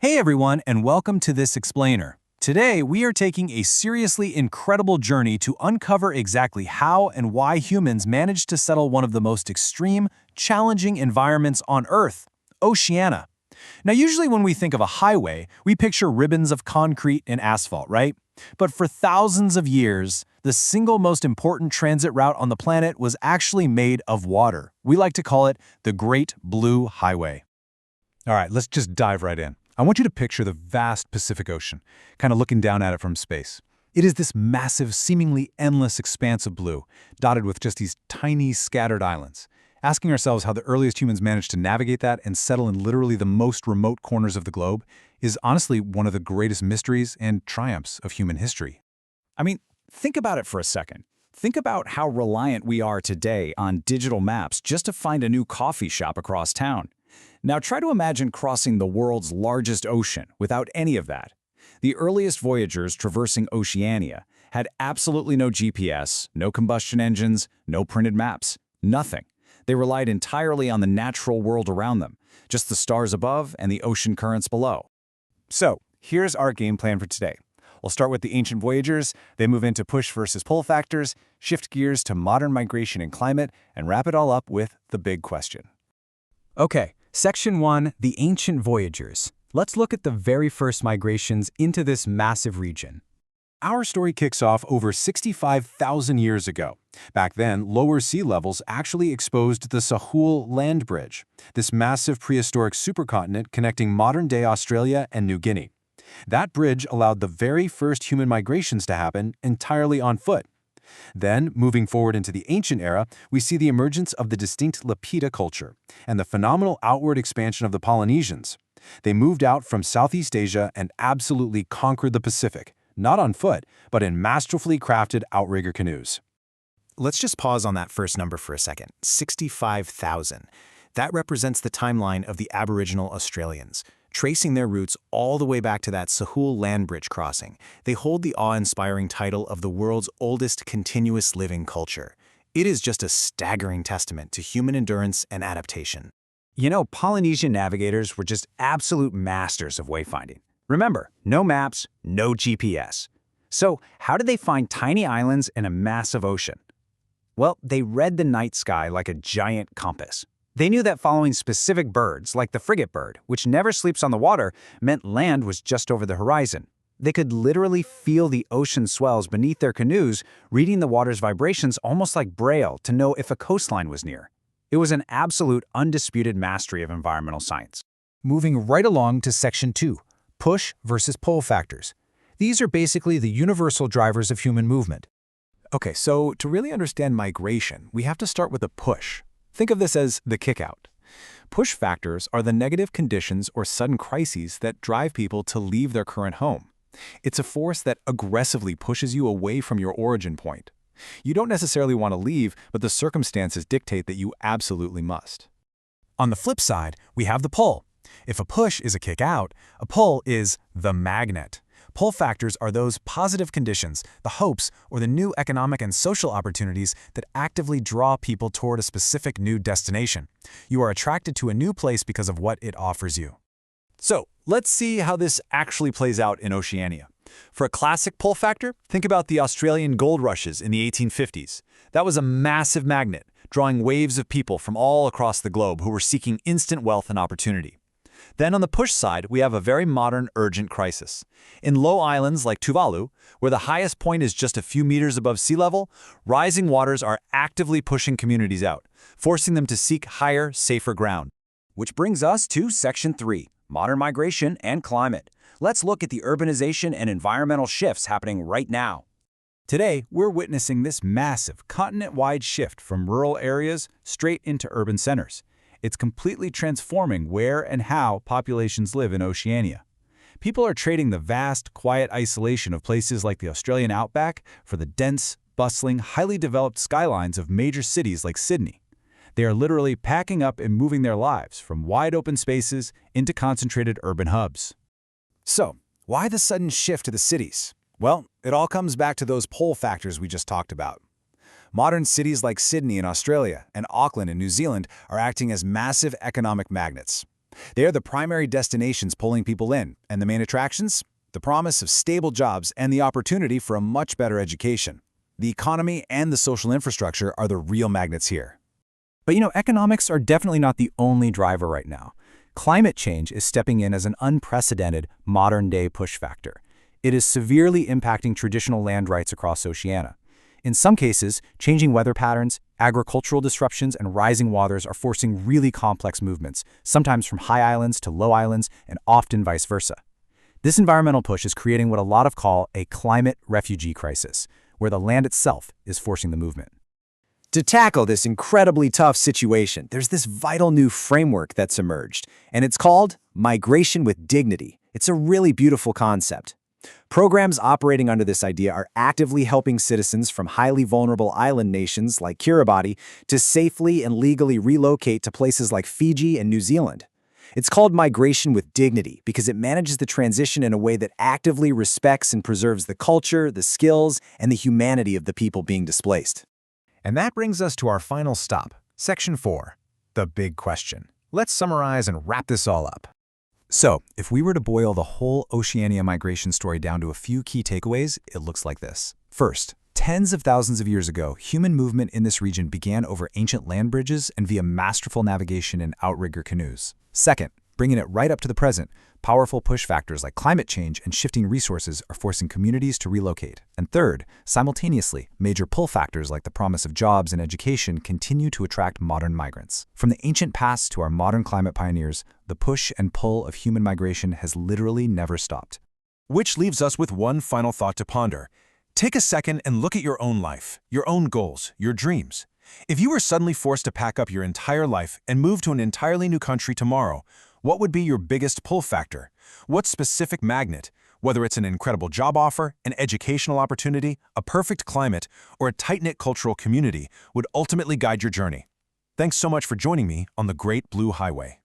Hey everyone, and welcome to this explainer. Today, we are taking a seriously incredible journey to uncover exactly how and why humans managed to settle one of the most extreme, challenging environments on Earth, Oceania. Now, usually when we think of a highway, we picture ribbons of concrete and asphalt, right? But for thousands of years, the single most important transit route on the planet was actually made of water. We like to call it the Great Blue Highway. All right, let's just dive right in. I want you to picture the vast Pacific Ocean, kind of looking down at it from space. It is this massive, seemingly endless expanse of blue, dotted with just these tiny, scattered islands. Asking ourselves how the earliest humans managed to navigate that and settle in literally the most remote corners of the globe is honestly one of the greatest mysteries and triumphs of human history. Think about it for a second. Think about how reliant we are today on digital maps just to find a new coffee shop across town. Now try to imagine crossing the world's largest ocean without any of that. The earliest voyagers traversing Oceania had absolutely no GPS, no combustion engines, no printed maps, nothing. They relied entirely on the natural world around them, just the stars above and the ocean currents below. So, here's our game plan for today. We'll start with the ancient voyagers, then move into push versus pull factors, shift gears to modern migration and climate, and wrap it all up with the big question. Okay, Section 1, the Ancient Voyagers. Let's look at the very first migrations into this massive region. Our story kicks off over 65,000 years ago. Back then, lower sea levels actually exposed the Sahul Land Bridge, this massive prehistoric supercontinent connecting modern-day Australia and New Guinea. That bridge allowed the very first human migrations to happen entirely on foot. Then, moving forward into the ancient era, we see the emergence of the distinct Lapita culture and the phenomenal outward expansion of the Polynesians. They moved out from Southeast Asia and absolutely conquered the Pacific, not on foot, but in masterfully crafted outrigger canoes. Let's just pause on that first number for a second, 65,000. That represents the timeline of the Aboriginal Australians. Tracing their roots all the way back to that Sahul Land Bridge crossing, they hold the awe-inspiring title of the world's oldest continuous living culture. It is just a staggering testament to human endurance and adaptation. You know, Polynesian navigators were just absolute masters of wayfinding. Remember, no maps, no GPS. So how did they find tiny islands in a massive ocean? Well, they read the night sky like a giant compass. They knew that following specific birds, like the frigate bird, which never sleeps on the water, meant land was just over the horizon. They could literally feel the ocean swells beneath their canoes, reading the water's vibrations almost like Braille to know if a coastline was near. It was an absolute, undisputed mastery of environmental science. Moving right along to Section 2, push versus pull factors. These are basically the universal drivers of human movement. Okay, so to really understand migration, we have to start with a push. Think of this as the kick-out. Push factors are the negative conditions or sudden crises that drive people to leave their current home. It's a force that aggressively pushes you away from your origin point. You don't necessarily want to leave, but the circumstances dictate that you absolutely must. On the flip side, we have the pull. If a push is a kick-out, a pull is the magnet. Pull factors are those positive conditions, the hopes, or the new economic and social opportunities that actively draw people toward a specific new destination. You are attracted to a new place because of what it offers you. So, let's see how this actually plays out in Oceania. For a classic pull factor, think about the Australian gold rushes in the 1850s. That was a massive magnet, drawing waves of people from all across the globe who were seeking instant wealth and opportunity. Then on the push side, we have a very modern, urgent crisis. In low islands like Tuvalu, where the highest point is just a few meters above sea level, rising waters are actively pushing communities out, forcing them to seek higher, safer ground. Which brings us to Section 3, modern migration and climate. Let's look at the urbanization and environmental shifts happening right now. Today, we're witnessing this massive, continent-wide shift from rural areas straight into urban centers. It's completely transforming where and how populations live in Oceania. People are trading the vast, quiet isolation of places like the Australian outback for the dense, bustling, highly developed skylines of major cities like Sydney. They are literally packing up and moving their lives from wide-open spaces into concentrated urban hubs. So, why the sudden shift to the cities? Well, it all comes back to those pull factors we just talked about. Modern cities like Sydney in Australia and Auckland in New Zealand are acting as massive economic magnets. They are the primary destinations pulling people in, and the main attractions? The promise of stable jobs and the opportunity for a much better education. The economy and the social infrastructure are the real magnets here. But economics are definitely not the only driver right now. Climate change is stepping in as an unprecedented modern-day push factor. It is severely impacting traditional land rights across Oceania. In some cases, changing weather patterns, agricultural disruptions, and rising waters are forcing really complex movements, sometimes from high islands to low islands, and often vice versa. This environmental push is creating what a lot of call a climate refugee crisis, where the land itself is forcing the movement. To tackle this incredibly tough situation, there's this vital new framework that's emerged, and it's called Migration with Dignity. It's a really beautiful concept. Programs operating under this idea are actively helping citizens from highly vulnerable island nations like Kiribati to safely and legally relocate to places like Fiji and New Zealand. It's called Migration with Dignity because it manages the transition in a way that actively respects and preserves the culture, the skills, and the humanity of the people being displaced. And that brings us to our final stop, Section 4, the big question. Let's summarize and wrap this all up. So, if we were to boil the whole Oceania migration story down to a few key takeaways, it looks like this. First, tens of thousands of years ago, human movement in this region began over ancient land bridges and via masterful navigation in outrigger canoes. Second, bringing it right up to the present, powerful push factors like climate change and shifting resources are forcing communities to relocate. And third, simultaneously, major pull factors like the promise of jobs and education continue to attract modern migrants. From the ancient past to our modern climate pioneers, the push and pull of human migration has literally never stopped. Which leaves us with one final thought to ponder. Take a second and look at your own life, your own goals, your dreams. If you were suddenly forced to pack up your entire life and move to an entirely new country tomorrow, what would be your biggest pull factor? What specific magnet, whether it's an incredible job offer, an educational opportunity, a perfect climate, or a tight-knit cultural community, would ultimately guide your journey? Thanks so much for joining me on the Great Blue Highway.